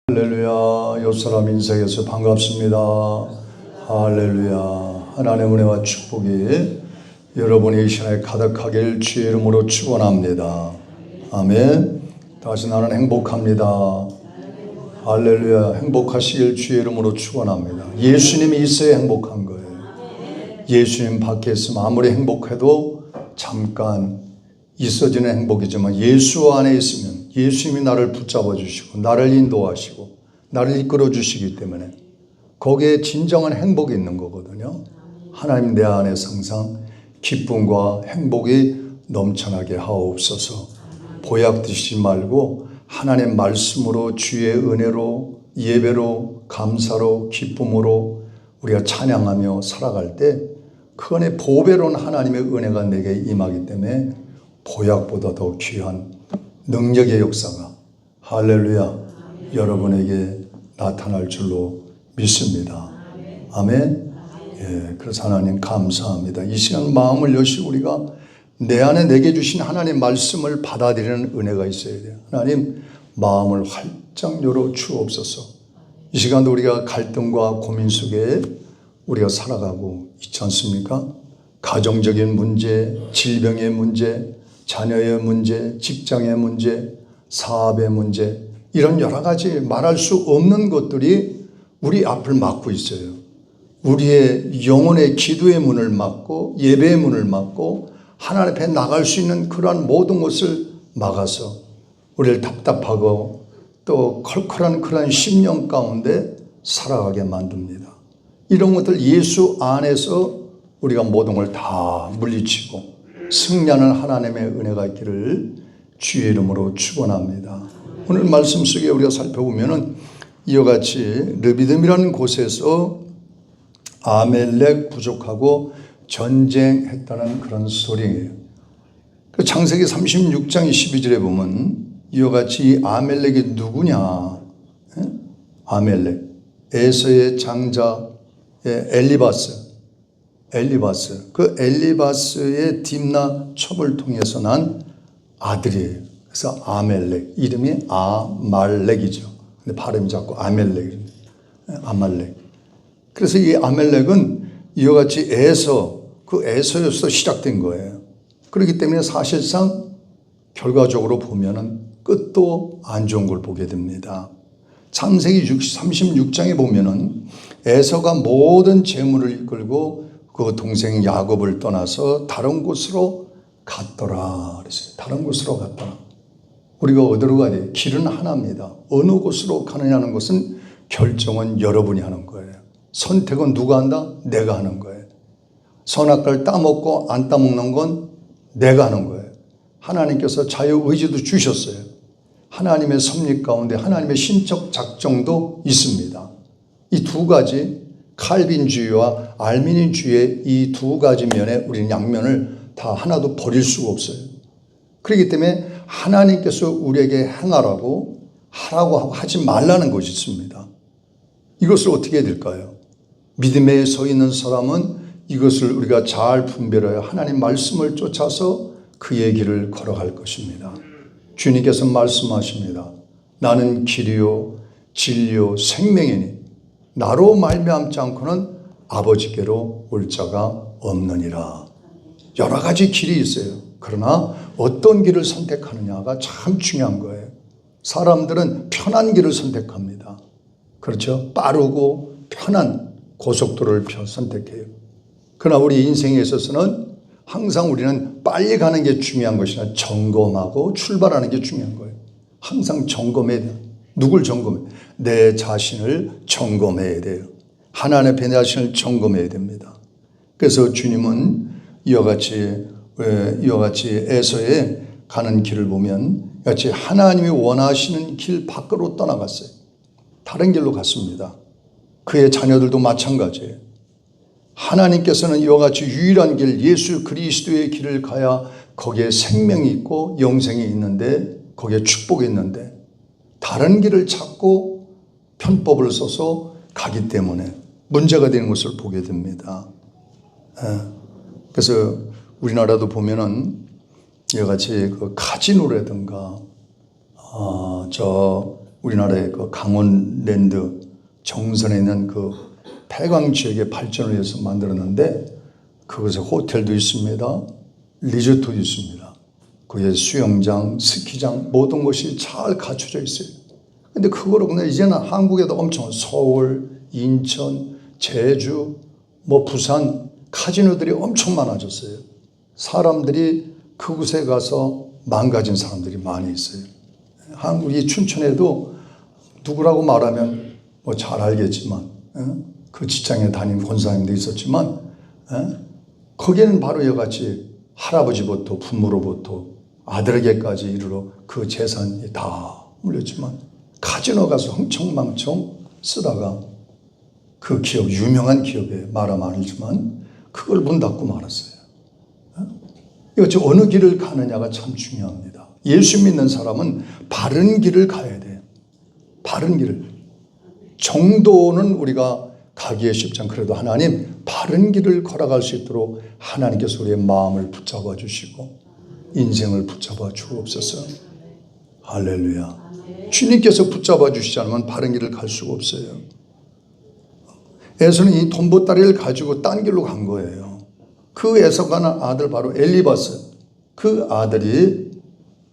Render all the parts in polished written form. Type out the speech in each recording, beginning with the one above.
할렐루야. 옆사람 인사해서 반갑습니다. 할렐루야. 하나님의 은혜와 축복이 여러분의 이 시간에 가득하길 주의 이름으로 축원합니다. 아멘. 다시 나는 행복합니다. 할렐루야. 행복하시길 주의 이름으로 축원합니다. 예수님이 있어야 행복한 거예요. 예수님 밖에 있으면 아무리 행복해도 잠깐 있어지는 행복이지만 예수 안에 있으면 예수님이 나를 붙잡아 주시고 나를 인도하시고 나를 이끌어 주시기 때문에 거기에 진정한 행복이 있는 거거든요. 하나님 내 안에서 항상 기쁨과 행복이 넘쳐나게 하옵소서. 보약 드시지 말고 하나님 말씀으로 주의 은혜로 예배로 감사로 기쁨으로 우리가 찬양하며 살아갈 때 그 안에 보배로운 하나님의 은혜가 내게 임하기 때문에 보약보다 더 귀한 능력의 역사가 할렐루야 여러분에게 나타날 줄로 믿습니다. 아멘. 예, 그래서 하나님 감사합니다. 이 시간 마음을 여시고 우리가 내 안에 내게 주신 하나님 말씀을 받아들이는 은혜가 있어야 돼요. 하나님 마음을 활짝 열어 주옵소서. 이 시간도 우리가 갈등과 고민 속에 우리가 살아가고 있지 않습니까? 가정적인 문제, 질병의 문제, 자녀의 문제, 직장의 문제, 사업의 문제, 이런 여러 가지 말할 수 없는 것들이 우리 앞을 막고 있어요. 우리의 영혼의 기도의 문을 막고 예배의 문을 막고 하나님 앞에 나갈 수 있는 그러한 모든 것을 막아서 우리를 답답하고 또 컬컬한 그러한 심령 가운데 살아가게 만듭니다. 이런 것들 예수 안에서 우리가 모든 걸 다 물리치고 승리하는 하나님의 은혜가 있기를 주의 이름으로 축원합니다. 오늘 말씀 속에 우리가 살펴보면은 이와 같이 르비딤이라는 곳에서 아멜렉 부족하고 전쟁했다는 그런 스토리예요. 그 창세기 36장 12절에 보면 이와 같이 아멜렉이 누구냐? 아멜렉 에서의 장자 엘리바스 그 엘리바스의 딥나 첩을 통해서 난 아들이에요. 그래서 아멜렉 이름이 아말렉이죠. 근데 발음이 자꾸 아멜렉. 그래서 이 아멜렉은 이와 같이 그 에서에서 시작된 거예요. 그렇기 때문에 사실상 결과적으로 보면은 끝도 안 좋은 걸 보게 됩니다. 창세기 36장에 보면은 에서가 모든 재물을 이끌고 그 동생 야곱을 떠나서 다른 곳으로 갔더라 그랬어요. 다른 곳으로 갔더라. 우리가 어디로 가야 돼요? 길은 하나입니다. 어느 곳으로 가느냐는 것은 결정은 여러분이 하는 거예요. 선택은 누가 한다? 내가 하는 거예요. 선악과를 따먹고 안 따먹는 건 내가 하는 거예요. 하나님께서 자유의지도 주셨어요. 하나님의 섭리 가운데 하나님의 신적 작정도 있습니다. 이 두 가지 칼빈주의와 알미니주의의 이 두 가지 면에 우리는 양면을 다 하나도 버릴 수가 없어요. 그렇기 때문에 하나님께서 우리에게 행하라고 하라고 하지 말라는 것이 있습니다. 이것을 어떻게 해야 될까요? 믿음에 서 있는 사람은 이것을 우리가 잘 분별하여 하나님 말씀을 쫓아서 그의 길을 걸어갈 것입니다. 주님께서 말씀하십니다. 나는 길이요 진리요 생명이니 나로 말미암지 않고는 아버지께로 올 자가 없느니라. 여러 가지 길이 있어요. 그러나 어떤 길을 선택하느냐가 참 중요한 거예요. 사람들은 편한 길을 선택합니다. 그렇죠? 빠르고 편한 고속도로를 선택해요. 그러나 우리 인생에 있어서는 항상 우리는 빨리 가는 게 중요한 것이 아니라 점검하고 출발하는 게 중요한 거예요. 항상 점검해야 돼요. 누굴 점검해요? 내 자신을 점검해야 돼요. 하나님 앞에 내 자신을 점검해야 됩니다. 그래서 주님은 이와 같이 에서에 가는 길을 보면 같이 하나님이 원하시는 길 밖으로 떠나갔어요. 다른 길로 갔습니다. 그의 자녀들도 마찬가지예요. 하나님께서는 이와 같이 유일한 길 예수 그리스도의 길을 가야 거기에 생명이 있고 영생이 있는데 거기에 축복이 있는데 다른 길을 찾고 편법을 써서 가기 때문에 문제가 되는 것을 보게 됩니다. 그래서 우리나라도 보면은 이와 같이 그 카지노라든가 우리나라의 그 강원랜드 정선에 있는 그 폐광 지역의 발전을 위해서 만들었는데 그곳에 호텔도 있습니다. 리조트도 있습니다. 거기에 수영장, 스키장 모든 것이 잘 갖춰져 있어요. 근데 그거로 근데 이제는 한국에도 엄청 서울, 인천, 제주, 부산 카지노들이 엄청 많아졌어요. 사람들이 그곳에 가서 망가진 사람들이 많이 있어요. 한국이 춘천에도 누구라고 말하면 잘 알겠지만 그 직장에 다닌 권사님도 있었지만 거기는 바로 이같이 할아버지부터 부모로부터 아들에게까지 이르러 그 재산이 다 물렸지만 카지노 가서 흥청망청 쓰다가 그 기업, 유명한 기업에 말하면 알지만 그걸 문 닫고 말았어요. 이거 어느 길을 가느냐가 참 중요합니다. 예수 믿는 사람은 바른 길을 가야 돼요. 바른 길을. 정도는 우리가 가기에 쉽지 않고 그래도 하나님 바른 길을 걸어갈 수 있도록 하나님께서 우리의 마음을 붙잡아 주시고 인생을 붙잡아 주옵소서. 할렐루야. 주님께서 붙잡아 주시지 않으면 바른 길을 갈 수가 없어요. 에서는 이 돈 보따리를 가지고 딴 길로 간 거예요. 그 에서가 난 아들 바로 엘리바스. 그 아들이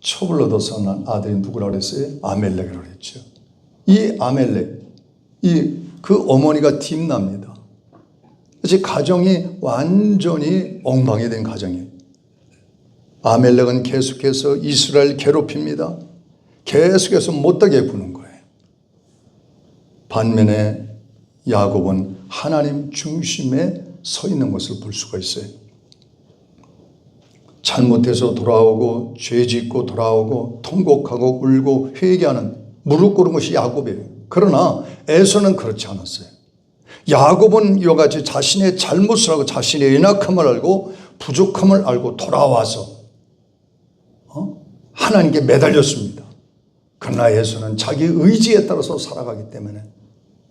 첩을 얻어서 난 아들이 누구라고 그랬어요? 아멜렉이라고 그랬죠. 이 아멜렉, 그 어머니가 딥납니다. 그래서 가정이 완전히 엉망이 된 가정이에요. 아멜렉은 계속해서 이스라엘 괴롭힙니다. 계속해서 못되게 구는 거예요. 반면에 야곱은 하나님 중심에 서 있는 것을 볼 수가 있어요. 잘못해서 돌아오고 죄 짓고 돌아오고 통곡하고 울고 회개하는 무릎 꿇은 것이 야곱이에요. 그러나 에서는 그렇지 않았어요. 야곱은 이와 같이 자신의 잘못을 알고 자신의 연약함을 알고 부족함을 알고 돌아와서 하나님께 매달렸습니다. 그러나 에서는 자기 의지에 따라서 살아가기 때문에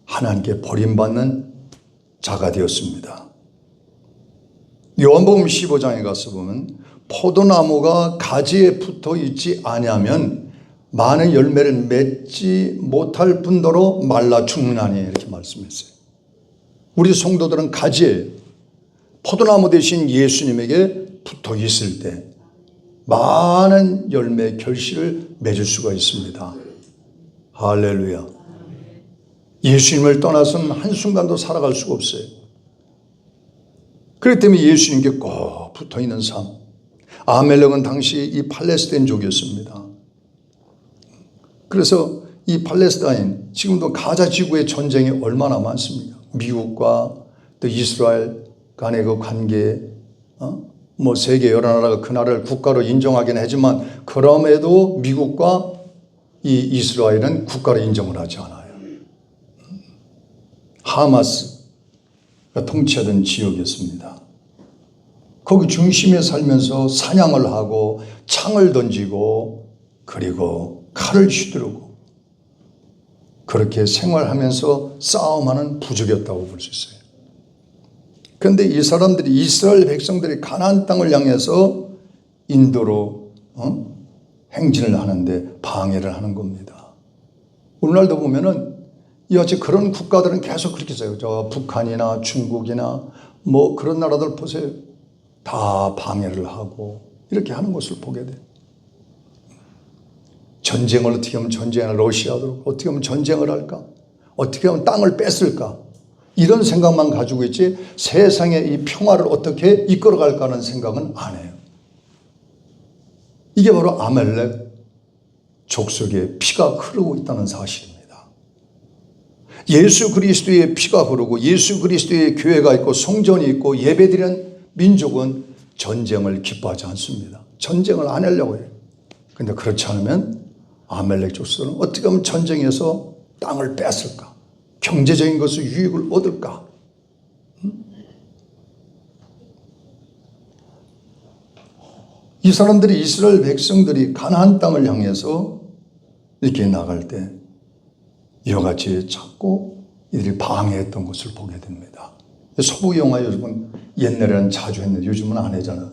하나님께 버림받는 자가 되었습니다. 요한복음 15장에 가서 보면 포도나무가 가지에 붙어 있지 아니하면 많은 열매를 맺지 못할 뿐더러 말라 죽느니라 이렇게 말씀했어요. 우리 성도들은 가지에 포도나무 대신 예수님에게 붙어 있을 때 많은 열매 결실을 맺을 수가 있습니다. 할렐루야. 예수님을 떠나서는 한순간도 살아갈 수가 없어요. 그렇기 때문에 예수님께 꼭 붙어있는 삶. 아멜렉은 당시 이 팔레스타인족이었습니다. 그래서 이 팔레스타인, 지금도 가자 지구의 전쟁이 얼마나 많습니까? 미국과 또 이스라엘 간의 그 관계, 세계 여러 나라가 그 나라를 국가로 인정하긴 하지만 그럼에도 미국과 이 이스라엘은 국가로 인정을 하지 않아요. 하마스가 통치하던 지역이었습니다. 거기 중심에 살면서 사냥을 하고 창을 던지고 그리고 칼을 휘두르고 그렇게 생활하면서 싸움하는 부족이었다고 볼 수 있어요. 그런데 이 사람들이 이스라엘 백성들이 가나안 땅을 향해서 인도로 행진을 하는데 방해를 하는 겁니다. 오늘날도 보면은 이같이 그런 국가들은 계속 그렇게 써요. 저 북한이나 중국이나 그런 나라들 보세요. 다 방해를 하고 이렇게 하는 것을 보게 돼요. 전쟁을 어떻게 하면 전쟁을 러시아도 어떻게 하면 전쟁을 할까? 어떻게 하면 땅을 뺏을까? 이런 생각만 가지고 있지 세상의 이 평화를 어떻게 이끌어갈까 하는 생각은 안 해요. 이게 바로 아멜렉 족속의 피가 흐르고 있다는 사실입니다. 예수 그리스도의 피가 흐르고 예수 그리스도의 교회가 있고 성전이 있고 예배드리는 민족은 전쟁을 기뻐하지 않습니다. 전쟁을 안 하려고 해요. 그런데 그렇지 않으면 아멜렉 족속은 어떻게 하면 전쟁에서 땅을 뺏을까? 경제적인 것을 유익을 얻을까? 이 사람들이 이스라엘 백성들이 가나안 땅을 향해서 이렇게 나갈 때 이와 같이 자꾸 이들이 방해했던 것을 보게 됩니다. 서부 영화 요즘은 옛날에는 자주 했는데 요즘은 안 하잖아요.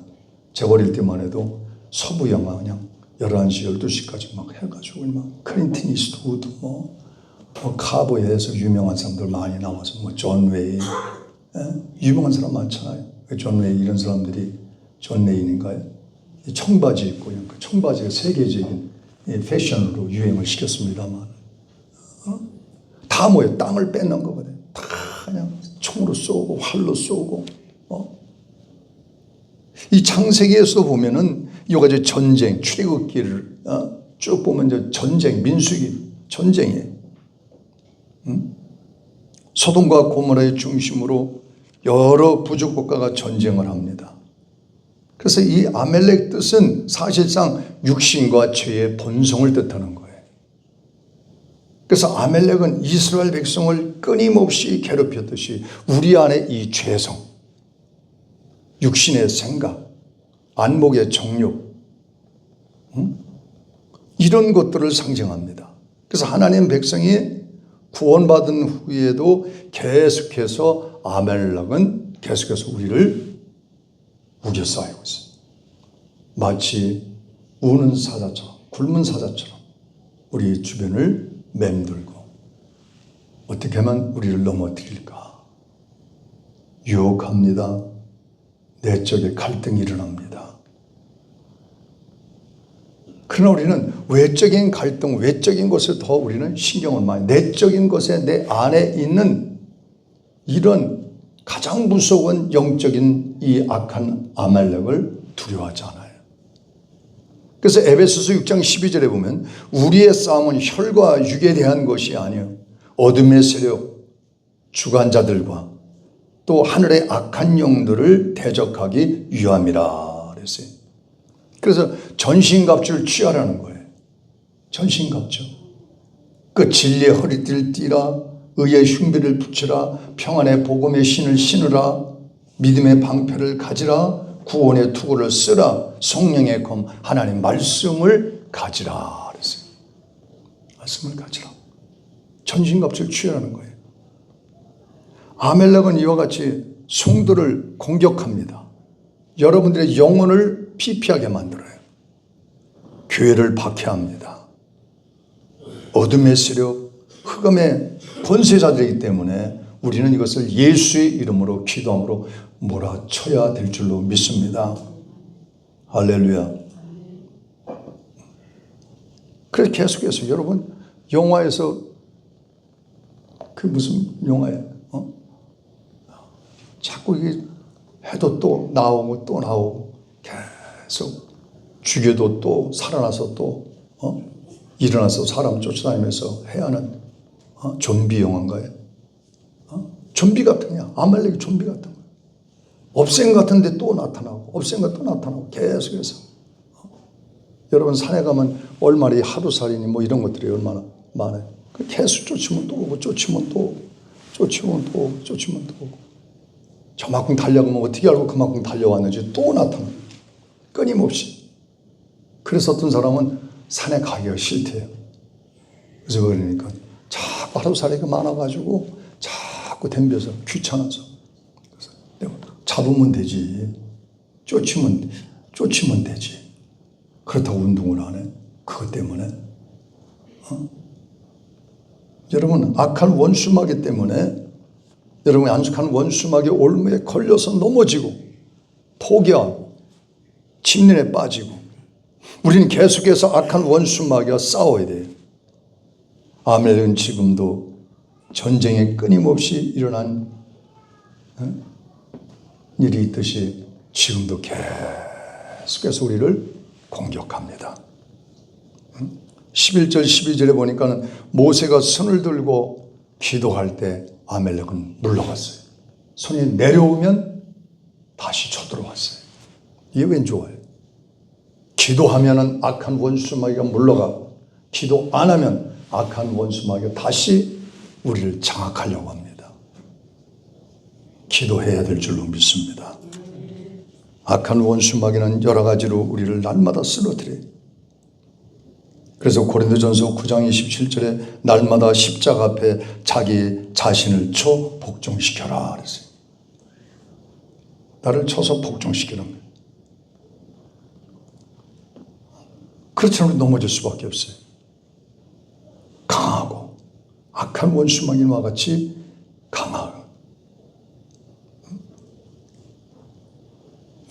제가 어릴 때만 해도 서부 영화 그냥 11시, 12시까지 막 해가지고 막 클린트 이스트우드 카보에서 유명한 사람들 많이 나와서 존 웨이, 유명한 사람 많잖아요. 존 웨이 이런 사람들이 존 레인인가요? 청바지 입고 그 청바지가 세계적인 패션으로 유행을 시켰습니다만 다 뭐예요? 땅을 뺏는 거거든요. 다 그냥 총으로 쏘고 활로 쏘고 이 창세기에서 보면은 여러 가지 전쟁, 출애굽기를 쭉 보면 이제 전쟁, 민수기 전쟁이에요. 소돔과 고모라의 중심으로 여러 부족 국가가 전쟁을 합니다. 그래서 이 아멜렉 뜻은 사실상 육신과 죄의 본성을 뜻하는 거예요. 그래서 아멜렉은 이스라엘 백성을 끊임없이 괴롭혔듯이 우리 안에 이 죄성, 육신의 생각, 안목의 정욕, 이런 것들을 상징합니다. 그래서 하나님 백성이 구원받은 후에도 계속해서 아멜렉은 계속해서 우리를 우겨싸이고 있어요. 마치 우는 사자처럼, 굶은 사자처럼 우리 주변을 맴돌고 어떻게 하면 우리를 넘어뜨릴까 유혹합니다. 내적의 갈등이 일어납니다. 그러나 우리는 외적인 갈등, 외적인 것에 더 우리는 신경을 많이, 내적인 것에 내 안에 있는 이런 가장 무서운 영적인 이 악한 아말렉을 두려워하지 않아요. 그래서 에베소서 6장 12절에 보면 우리의 싸움은 혈과 육에 대한 것이 아니요 어둠의 세력, 주관자들과 또 하늘의 악한 영들을 대적하기 위함이라 그랬어요. 그래서 전신갑주를 취하라는 거예요. 전신갑주. 그 진리의 허리띠를 띠라, 의의 흉배를 붙이라, 평안의 복음의 신을 신으라, 믿음의 방패를 가지라, 구원의 투구를 쓰라, 성령의 검 하나님 말씀을 가지라 그랬어요. 말씀을 가지라. 전신갑주를 취하라는 거예요. 아멜렉은 이와 같이 성도를 공격합니다. 여러분들의 영혼을 피폐하게 만들어요. 교회를 박해합니다. 어둠의 세력, 흑암의 권세자들이기 때문에 우리는 이것을 예수의 이름으로 기도함으로 몰아쳐야 될 줄로 믿습니다. 할렐루야. 그래서 계속해서 여러분 영화에서 그 무슨 영화예요? 자꾸 이게 해도 또 나오고 또 나오고 계속 죽여도 또 살아나서 또 일어나서 사람 쫓아다니면서 해야 하는 좀비 영화인가요? 좀비 같은 거야. 아말렉이 좀비 같은 거야. 없앤 것 같은데 또 나타나고 없앤 것 또 나타나고 계속해서 여러분 산에 가면 얼마리 하루살이니 뭐 이런 것들이 얼마나 많아요. 계속 쫓으면 또 오고 쫓으면 또 오고 쫓으면 또 오고 쫓으면 또 오고 저만큼 달려가면 어떻게 알고 그만큼 달려왔는지 또 나타나요. 끊임없이. 그래서 어떤 사람은 산에 가기가 싫대요. 그래서 그러니까 자꾸 하루살이가 많아가지고 자꾸 덤벼서 귀찮아서. 그래서 내가 잡으면 되지. 쫓으면 되지. 그렇다고 운동을 안 해. 그것 때문에. 여러분 악한 원수마귀 때문에 여러분이 안식하는 원수마귀 올무에 걸려서 넘어지고 포기하고 침륜에 빠지고 우리는 계속해서 악한 원수마귀와 싸워야 돼요. 아멜렉은 지금도 전쟁에 끊임없이 일어난 일이 있듯이 지금도 계속해서 우리를 공격합니다. 11절 12절에 보니까 모세가 손을 들고 기도할 때 아멜렉은 물러갔어요. 손이 내려오면 다시 쳐들어왔어요. 이게 웬 좋아요? 기도하면 악한 원수마귀가 물러가 기도 안 하면 악한 원수마귀가 다시 우리를 장악하려고 합니다. 기도해야 될 줄로 믿습니다. 악한 원수마귀는 여러 가지로 우리를 날마다 쓰러뜨려요. 그래서 고린도전서 9장 27절에 날마다 십자가 앞에 자기 자신을 쳐 복종시켜라 그랬어요. 나를 쳐서 복종시키는 거예요. 그렇지 않으면 넘어질 수밖에 없어요. 강하고 악한 원수마귀와 같이 강하고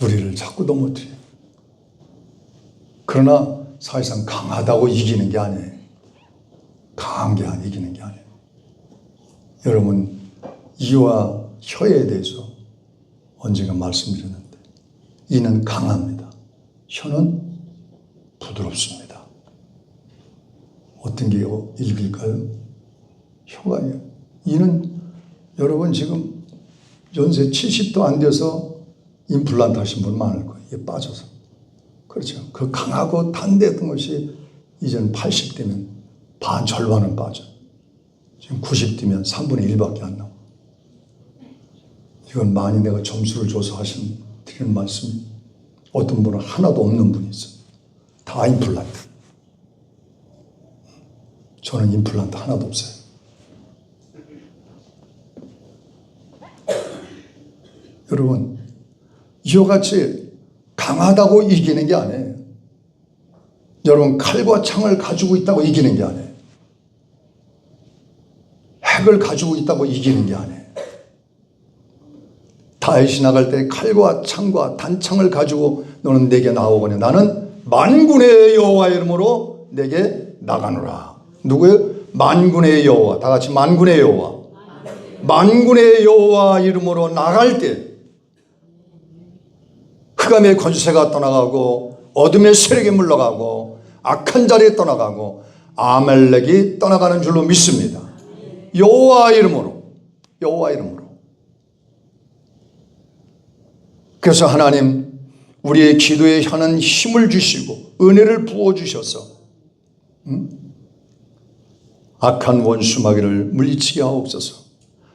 우리를 자꾸 넘어뜨려요. 그러나 사실상 강하다고 이기는 게 아니에요. 강한 게 이기는 게 아니에요. 여러분, 이와 혀에 대해서 언젠가 말씀드렸는데 이는 강합니다. 혀는 부드럽습니다. 어떤 게 일일까요? 혀가 이는 여러분 지금 연세 70도 안 돼서 임플란트 하신 분 많을 거예요. 이게 빠져서. 그렇죠. 그 강하고 단대했던 것이 이제는 80대면 반 절반은 빠져. 지금 90대면 3분의 1밖에 안 나와. 이건 많이 내가 점수를 줘서 드리는 말씀이 어떤 분은 하나도 없는 분이 있어요. 다 임플란트. 저는 임플란트 하나도 없어요. 여러분, 이와 같이 강하다고 이기는 게 아니에요. 여러분, 칼과 창을 가지고 있다고 이기는 게 아니에요. 핵을 가지고 있다고 이기는 게 아니에요. 다윗이 나갈 때 칼과 창과 단창을 가지고 너는 내게 나오거니 나는 만군의 여호와의 이름으로 내게 나가노라. 누구예요? 만군의 여호와. 다 같이 만군의 여호와. 만군의 여호와 이름으로 나갈 때 흑암의 권세가 떠나가고 어둠의 세력이 물러가고 악한 자리에 떠나가고 아멜렉이 떠나가는 줄로 믿습니다. 여호와 이름으로. 여호와 이름으로. 그래서 하나님 우리의 기도에 혀는 힘을 주시고 은혜를 부어주셔서 악한 원수마귀를 물리치게 하옵소서.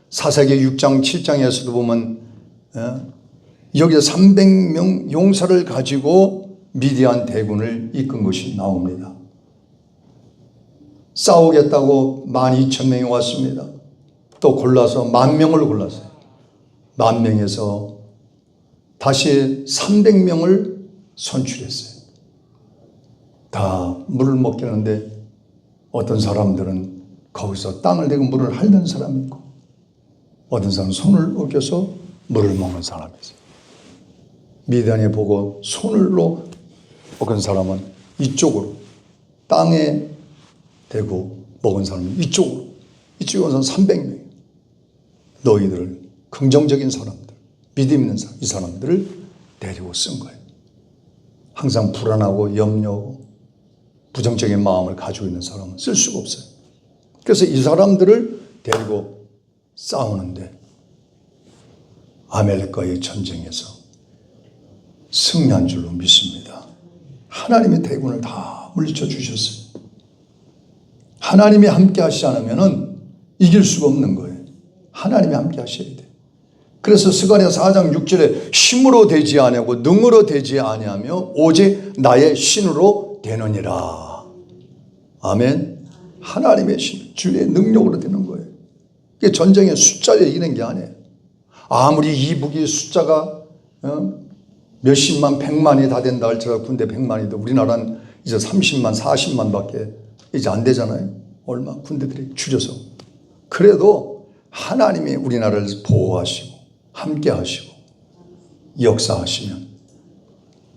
사사기 6장 7장에서도 보면 여기서 300명 용사를 가지고 미디안 대군을 이끈 것이 나옵니다. 싸우겠다고 12,000명이 왔습니다. 또 골라서 10,000명을 골랐어요. 10,000명에서 다시 300명을 선출했어요. 다 물을 먹겠는데 어떤 사람들은 거기서 땅을 대고 물을 핥는 사람이 있고 어떤 사람은 손을 옮겨서 물을 먹는 사람이 있어요. 미디안에 보고 손을로 먹은 사람은 이쪽으로 땅에 대고 먹은 사람은 이쪽으로 이쪽에 온 사람 300명. 너희들을 긍정적인 사람들 믿음 있는 사람, 이 사람들을 데리고 쓴 거예요. 항상 불안하고 염려하고 부정적인 마음을 가지고 있는 사람은 쓸 수가 없어요. 그래서 이 사람들을 데리고 싸우는데 아멜렉과의 전쟁에서 승리한 줄로 믿습니다. 하나님의 대군을 다 물리쳐 주셨어요. 하나님이 함께 하시지 않으면 이길 수가 없는 거예요. 하나님이 함께 하셔야 돼요. 그래서 스가랴 4장 6절에 힘으로 되지 아니하고 능으로 되지 아니하며 오직 나의 신으로 되느니라. 아멘. 하나님의 신, 주의 능력으로 되는 거예요. 이게 전쟁의 숫자에 이기는 게 아니에요. 아무리 이북이 숫자가 몇십만, 100만이 다 된다 할지라도 군대 100만이도 우리나라는 이제 30만, 40만밖에 이제 안 되잖아요. 얼마 군대들이 줄여서. 그래도 하나님이 우리나라를 보호하시고 함께 하시고 역사하시면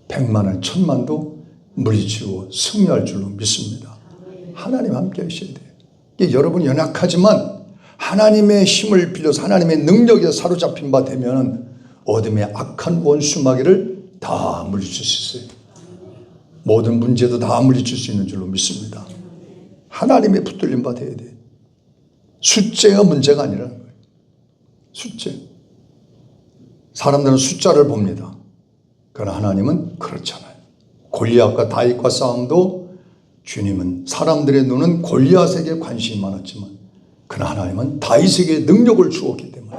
100만은 1000만도 물리치고 승리할 줄로 믿습니다. 하나님 함께 하셔야 돼요. 여러분이 연약하지만 하나님의 힘을 빌려서 하나님의 능력에 사로잡힌 바 되면 어둠의 악한 원수마귀를 다 물리칠 수 있어요. 모든 문제도 다 물리칠 수 있는 줄로 믿습니다. 하나님의 붙들림 바 돼야 돼요. 숫자가 문제가 아니라는 거예요. 숫자. 사람들은 숫자를 봅니다. 그러나 하나님은 그렇잖아요. 골리앗과 다윗과 싸움도 주님은 사람들의 눈은 골리앗에게 관심이 많았지만 그러나 하나님은 다윗에게 능력을 주었기 때문에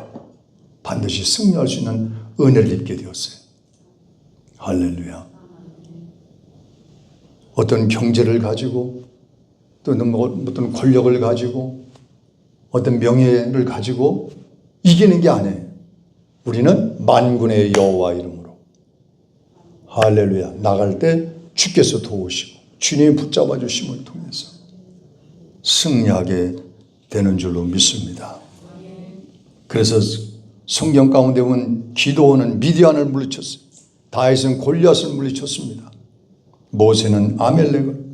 반드시 승리할 수 있는 은혜를 입게 되었어요. 할렐루야. 어떤 경제를 가지고 또 어떤 권력을 가지고 어떤 명예를 가지고 이기는 게 아니에요. 우리는 만군의 여호와 이름으로 할렐루야 나갈 때 주께서 도우시고 주님이 붙잡아 주심을 통해서 승리하게 되는 줄로 믿습니다. 그래서 성경 가운데 보면 기도원은 미디안을 물리쳤어요. 다윗은 골리앗을 물리쳤습니다. 모세는 아멜렉을.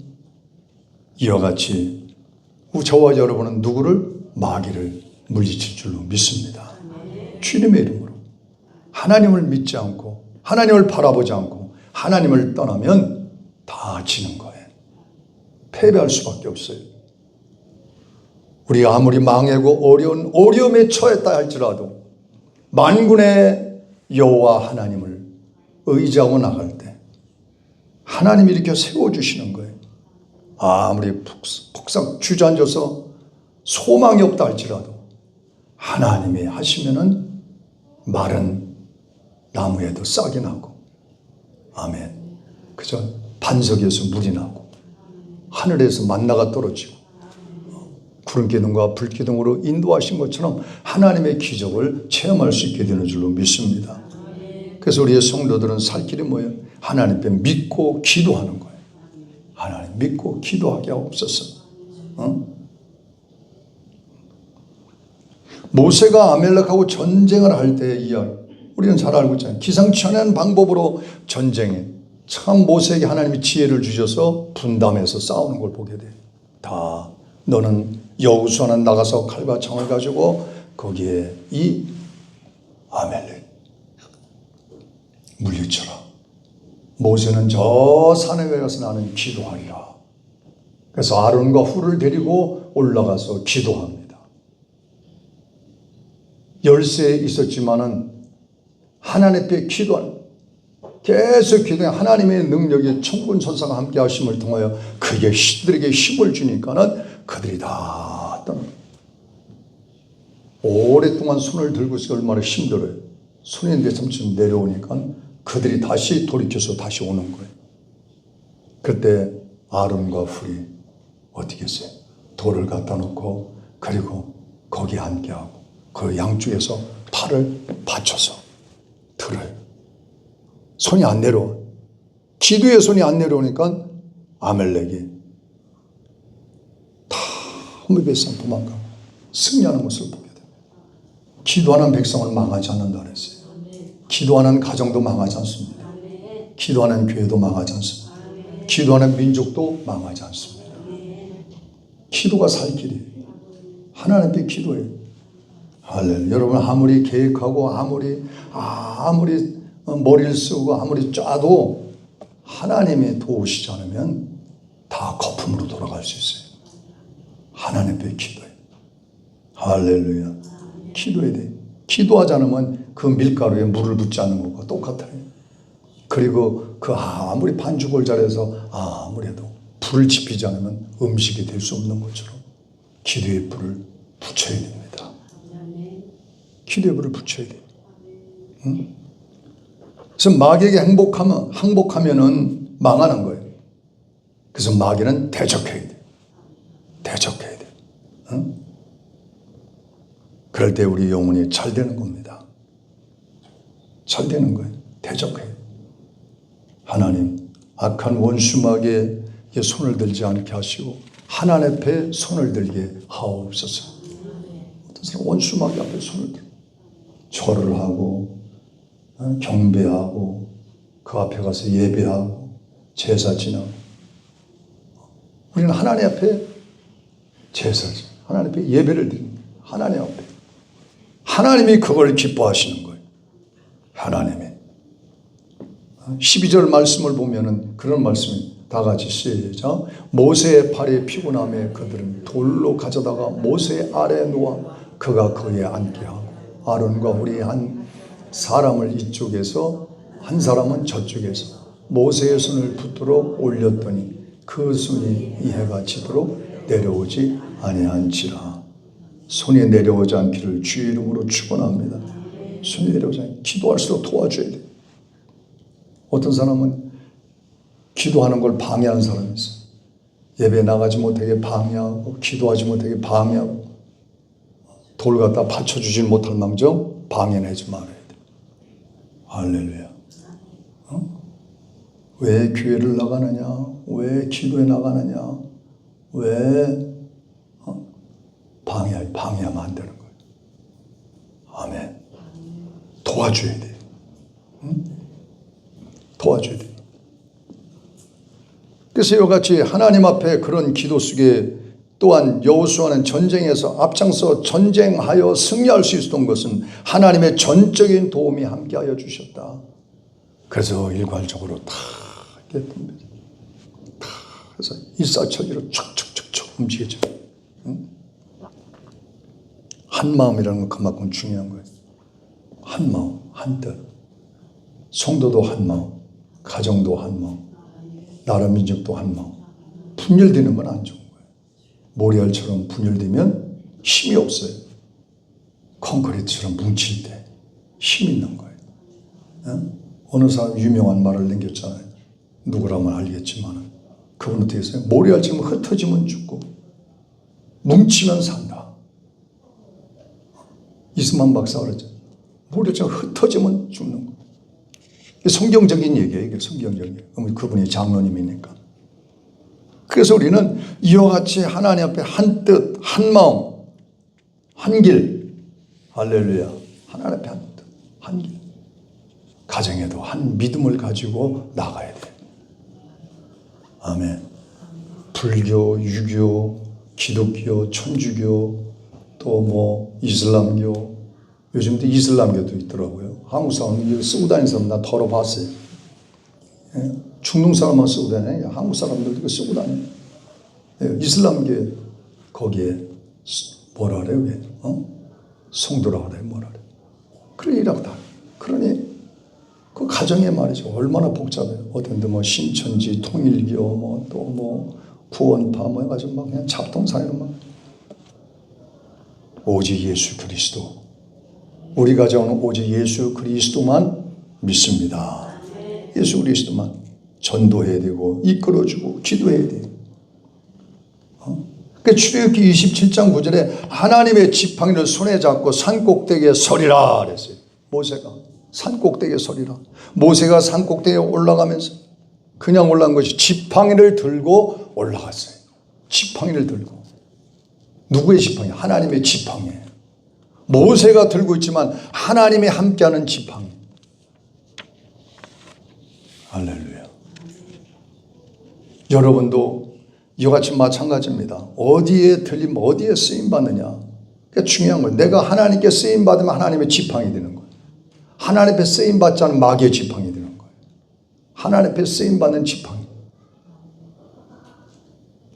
이와 같이 저와 여러분은 누구를? 마귀를 물리칠 줄로 믿습니다. 주님의 이름으로. 하나님을 믿지 않고 하나님을 바라보지 않고 하나님을 떠나면 다 지는 거예요. 패배할 수밖에 없어요. 우리가 아무리 망하고 어려움에 처했다 할지라도 만군의 여호와 하나님을 의지하고 나갈 때 하나님이 이렇게 세워주시는 거예요. 아무리 폭삭 주저앉아서 소망이 없다 할지라도 하나님이 하시면은 마른 나무에도 싹이 나고, 아멘. 그죠? 반석에서 물이 나고 하늘에서 만나가 떨어지고 구름기둥과 불기둥으로 인도하신 것처럼 하나님의 기적을 체험할 수 있게 되는 줄로 믿습니다. 그래서 우리의 성도들은 살 길이 뭐예요? 하나님 앞에 믿고 기도하는 거예요. 하나님 믿고 기도하게 하옵소서. 모세가 아멜렉하고 전쟁을 할 때의 이야기 우리는 잘 알고 있잖아요. 기상천외한 방법으로 전쟁에 참 모세에게 하나님이 지혜를 주셔서 분담해서 싸우는 걸 보게 돼요. 다 너는 여호수아는 나가서 칼과 창을 가지고 거기에 이 아멜렉 물리쳐라. 모세는 저 산에 가서 나는 기도하리라. 그래서 아론과 훌을 데리고 올라가서 기도합니다. 열세에 있었지만은 하나님 앞에 기도하는, 계속 기도해 하나님의 능력이 천군천사가 함께 하심을 통하여 그게 그들에게 힘을 주니까는 그들이 다 떠나. 오랫동안 손을 들고 있으니 얼마나 힘들어요. 손이 내삼층 내려오니까 그들이 다시 돌이켜서 다시 오는 거예요. 그때 아론과 훌이 어떻게 했어요? 돌을 갖다 놓고 그리고 거기에 함께하고 그 양쪽에서 팔을 받쳐서 들어요. 손이 안 내려와. 기도의 손이 안 내려오니까 아멜렉이 다 호미베산 도망가고 승리하는 것을 보게 됩니다. 기도하는 백성은 망하지 않는다 그랬어요. 기도하는 가정도 망하지 않습니다. 기도하는 교회도 망하지 않습니다. 기도하는 민족도 망하지 않습니다. 기도가 살 길이에요. 하나님 앞에 기도해요. 할렐루야. 여러분 아무리 계획하고 아무리 머리를 쓰고 아무리 짜도 하나님이 도우시지 않으면 다 거품으로 돌아갈 수 있어요. 하나님 앞에 기도해. 할렐루야. 기도해야 돼. 기도하지 않으면 그 밀가루에 물을 붓지 않는 것과 똑같아요. 그리고 그 아무리 반죽을 잘해서 아무래도 불을 지피지 않으면 음식이 될 수 없는 것처럼 기도의 불을 붙여야 됩니다. 기도의 불을 붙여야 돼요. 응? 그래서 마귀에게 항복하면은 망하는 거예요. 그래서 마귀는 대적해야 돼요. 대적해야 돼요. 응? 그럴 때 우리 영혼이 잘 되는 겁니다. 잘 되는 거예요. 대적해야 돼요. 하나님, 악한 원수 마귀에 손을 들지 않게 하시고 하나님 앞에 손을 들게 하옵소서. 어떤 사람 원수 마귀 앞에 손을 들고 절을 하고 경배하고 그 앞에 가서 예배하고 제사 지내고 우리는 하나님 앞에 제사 지내고 하나님 앞에 예배를 드립니다. 하나님 앞에 하나님이 그걸 기뻐하시는 거예요. 하나님이 12절 말씀을 보면은 그런 말씀이 다 같이 시작. 모세의 팔이 피곤함에 그들은 돌로 가져다가 모세 아래에 놓아 그가 거기에 앉게 하고 아론과 훌이 한 사람을 이쪽에서 한 사람은 저쪽에서 모세의 손을 붙들어 올렸더니 그 손이 이 해가 지도록 내려오지 아니한지라. 손이 내려오지 않기를 주의 이름으로 축원합니다. 손이 내려오지 않기 기도할수록 도와줘야 돼. 어떤 사람은 기도하는 걸 방해하는 사람이 있어요. 예배 나가지 못하게 방해하고 기도하지 못하게 방해하고 돌 갖다 받쳐주지 못할 망정 방해는 하지 말아야 돼. 할렐루야. 왜 교회를 나가느냐? 왜 기도에 나가느냐? 왜 방해하면 안 되는 거예요. 아멘. 도와줘야 돼요. 응? 도와줘야 돼요. 그래서 이와 같이 하나님 앞에 그런 기도 속에 또한 여호수아는 전쟁에서 앞장서 전쟁하여 승리할 수 있었던 것은 하나님의 전적인 도움이 함께하여 주셨다. 그래서 일괄적으로 다 그래서 일사천리로 촉촉촉촉 움직여져. 응? 한 마음이라는 건 그만큼 중요한 거예요. 한 마음, 한 뜻. 성도도 한 마음, 가정도 한 마음, 나라 민족도 한 마음. 분열되는 건 안 좋은 거예요. 모래알처럼 분열되면 힘이 없어요. 콘크리트처럼 뭉칠 때 힘 있는 거예요. 응? 어느 사람 유명한 말을 남겼잖아요. 누구라면 알겠지만 그분 어떻게 했어요? 모래알처럼 흩어지면 죽고 뭉치면 산다. 이승만 박사가 그러죠. 모래알처럼 흩어지면 죽는 거. 성경적인 얘기예요. 이게 성경적인 얘기예요. 그분이 장로님이니까. 그래서 우리는 이와 같이 하나님 앞에 한 뜻, 한 마음, 한 길. 할렐루야. 하나님 앞에 한 뜻, 한 길. 가정에도 한 믿음을 가지고 나가야 돼요. 아멘. 불교, 유교, 기독교, 천주교, 또 뭐 이슬람교, 요즘도 이슬람교도 있더라고요. 한국 사람 쓰고 다니는 사람 나 털어봤어요. 예? 중동 사람만 쓰고 다녀요. 한국 사람들도 이거 쓰고 다녀요. 예? 이슬람교 거기에 뭐라 그래요? 성도라 그래요? 뭐라 그래요? 그런 일하고 다. 그러니 그 가정에 말이죠. 얼마나 복잡해요. 어떤데 뭐 신천지, 통일교, 뭐 또 뭐 구원파 뭐 해가지고 막 그냥 잡동사니로 막. 오직 예수 그리스도. 우리 가정은 오직 예수 그리스도만 믿습니다. 예수 그리스도만 전도해야 되고 이끌어주고 기도해야 돼요. 그 출애굽기 27장 9절에 하나님의 지팡이를 손에 잡고 산 꼭대기에 서리라 그랬어요. 모세가 산 꼭대기에 서리라. 모세가 산 꼭대기에 올라가면서 그냥 올라간 것이 지팡이를 들고 올라갔어요. 지팡이를 들고. 누구의 지팡이? 하나님의 지팡이에요. 모세가 들고 있지만 하나님이 함께하는 지팡이. 할렐루야. 여러분도 이와 같이 마찬가지입니다. 어디에 들림, 어디에 쓰임 받느냐. 그게 중요한 거예요. 내가 하나님께 쓰임 받으면 하나님의 지팡이 되는 거예요. 하나님 앞에 쓰임 받지 않으면 마귀의 지팡이 되는 거예요. 하나님 앞에 쓰임 받는 지팡이.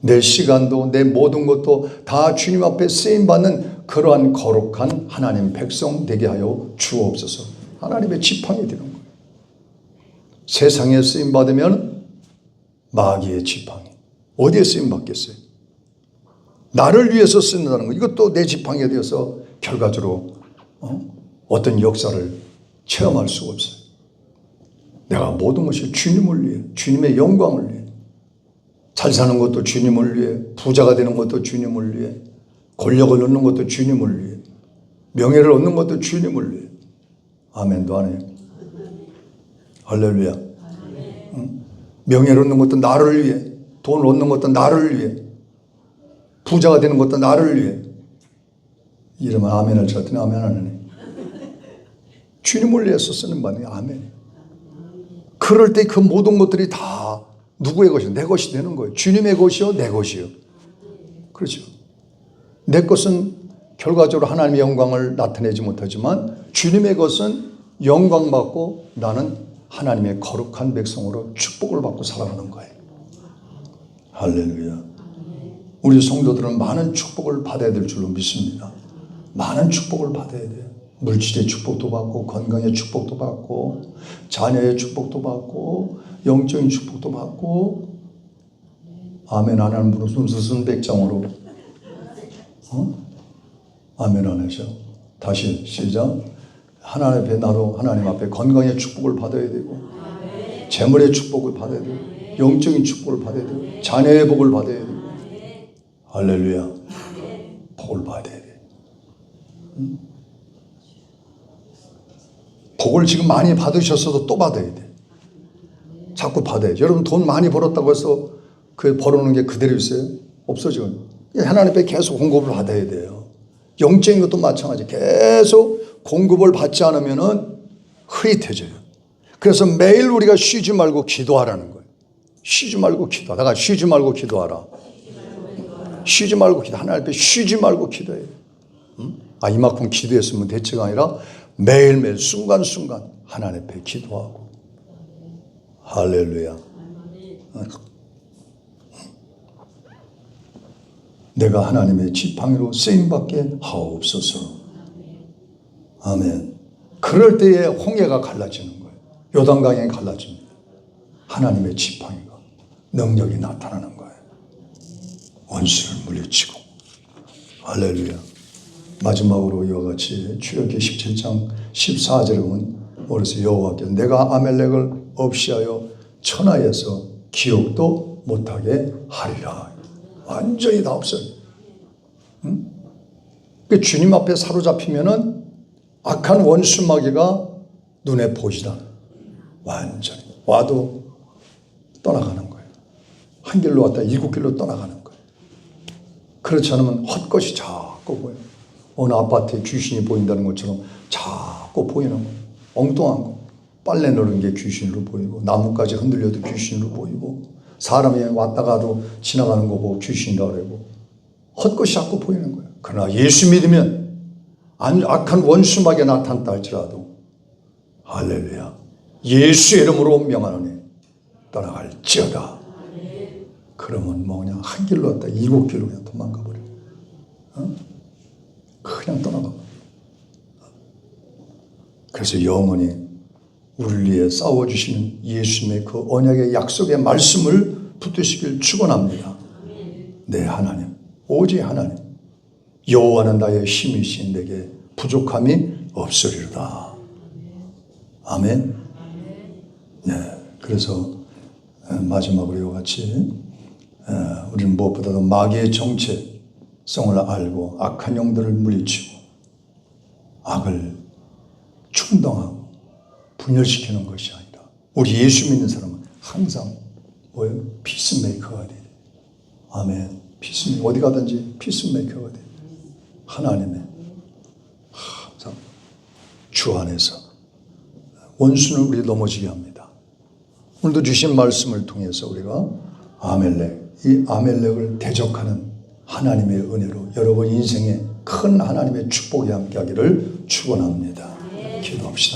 내 시간도 내 모든 것도 다 주님 앞에 쓰임받는 그러한 거룩한 하나님 백성 되게 하여 주옵소서. 하나님의 지팡이 되는 거예요. 세상에 쓰임받으면 마귀의 지팡이. 어디에 쓰임받겠어요? 나를 위해서 쓴다는 거. 이것도 내 지팡이가 되어서 결과적으로 어떤 역사를 체험할 수가 없어요. 내가 모든 것이 주님을 위해, 주님의 영광을 위해, 잘 사는 것도 주님을 위해, 부자가 되는 것도 주님을 위해, 권력을 얻는 것도 주님을 위해, 명예를 얻는 것도 주님을 위해. 아멘도 안 해요. 할렐루야. 응? 명예를 얻는 것도 나를 위해, 돈을 얻는 것도 나를 위해, 부자가 되는 것도 나를 위해. 이러면 아멘을 쳤더니 아멘 안 하네. 주님을 위해서 쓰는 바는 아멘. 그럴 때 그 모든 것들이 다 누구의 것이요? 내 것이 되는 거예요. 주님의 것이요, 내 것이요. 그렇죠. 내 것은 결과적으로 하나님의 영광을 나타내지 못하지만 주님의 것은 영광받고 나는 하나님의 거룩한 백성으로 축복을 받고 살아가는 거예요. 할렐루야. 우리 성도들은 많은 축복을 받아야 될 줄로 믿습니다. 많은 축복을 받아야 돼요. 물질의 축복도 받고 건강의 축복도 받고 자녀의 축복도 받고 영적인 축복도 받고. 아멘 안 하는 분은 무슨 백장으로 아멘 안 하셔. 다시 시작. 하나님 앞에 나도 하나님 앞에 건강의 축복을 받아야 되고 재물의 축복을 받아야 되고 영적인 축복을 받아야 되고 자녀의 복을 받아야 되고. 할렐루야. 복을 받아야 돼. 복을 지금 많이 받으셨어도 또 받아야 돼. 자꾸 받아요. 여러분 돈 많이 벌었다고 해서 그 벌어놓은 게 그대로 있어요? 없어져요. 하나님 앞에 계속 공급을 받아야 돼요. 영적인 것도 마찬가지. 계속 공급을 받지 않으면은 흐릿해져요. 그래서 매일 우리가 쉬지 말고 기도하라는 거예요. 쉬지 말고 기도하다가 쉬지 말고 기도하라. 쉬지 말고 기도. 하나님 앞에 쉬지 말고 기도해요. 이만큼 기도했으면 대체가 아니라 매일매일 순간순간 하나님 앞에 기도하고. 할렐루야. 내가 하나님의 지팡이로 쓰임받게 하옵소서. 아멘. 그럴 때에 홍해가 갈라지는 거예요. 요단강이 갈라집니다. 하나님의 지팡이가 능력이 나타나는 거예요. 원수를 물리치고. 할렐루야. 마지막으로 이와 같이 출애굽기 17장 14절에 보면 어디서 여호와께서 내가 아멜렉을 없이하여 천하에서 기억도 못하게 하리라. 완전히 다 없어요. 응? 그 주님 앞에 사로잡히면은 악한 원수 마귀가 눈에 보이지도 않아요. 완전히 와도 떠나가는 거예요. 한 길로 왔다 7길로 떠나가는 거예요. 그렇지 않으면 헛것이 자꾸 보여요. 어느 아파트에 귀신이 보인다는 것처럼 자꾸 보이는 거예요. 엉뚱한 거. 빨래 넣는 게 귀신으로 보이고 나뭇가지 흔들려도 귀신으로 보이고 사람이 왔다가도 지나가는 거 보고 귀신이라고 그러고 헛것이 자꾸 보이는 거예요. 그러나 예수 믿으면 악한 원수 마귀가 나타났다 할지라도 할렐루야. 예수의 이름으로 명하노니 떠나갈지어다. 그러면 그냥 한 길로 왔다 7길로 그냥 도망가 버려요. 그냥 떠나가 버려요. 그래서 영원히 우리를 위해 싸워주시는 예수님의 그 언약의 약속의 말씀을 붙드시길 축원합니다. 네, 하나님, 오직 하나님, 여호와는 나의 힘이신 내게 부족함이 없으리로다. 아멘. 네, 그래서 마지막으로 이와 같이 우리는 무엇보다도 마귀의 정체성을 알고 악한 영들을 물리치고 악을 충동하고 분열시키는 것이 아니라 우리 예수 믿는 사람은 항상 뭐예요? 피스메이커가 돼요. 아멘. 피스메이커 어디 가든지 피스메이커가 돼요. 하나님의 항상 주 안에서 원수는 우리 넘어지게 합니다. 오늘도 주신 말씀을 통해서 우리가 이 아멜렉을 대적하는 하나님의 은혜로 여러분 인생에 큰 하나님의 축복이 함께하기를 축원합니다. 기도합시다.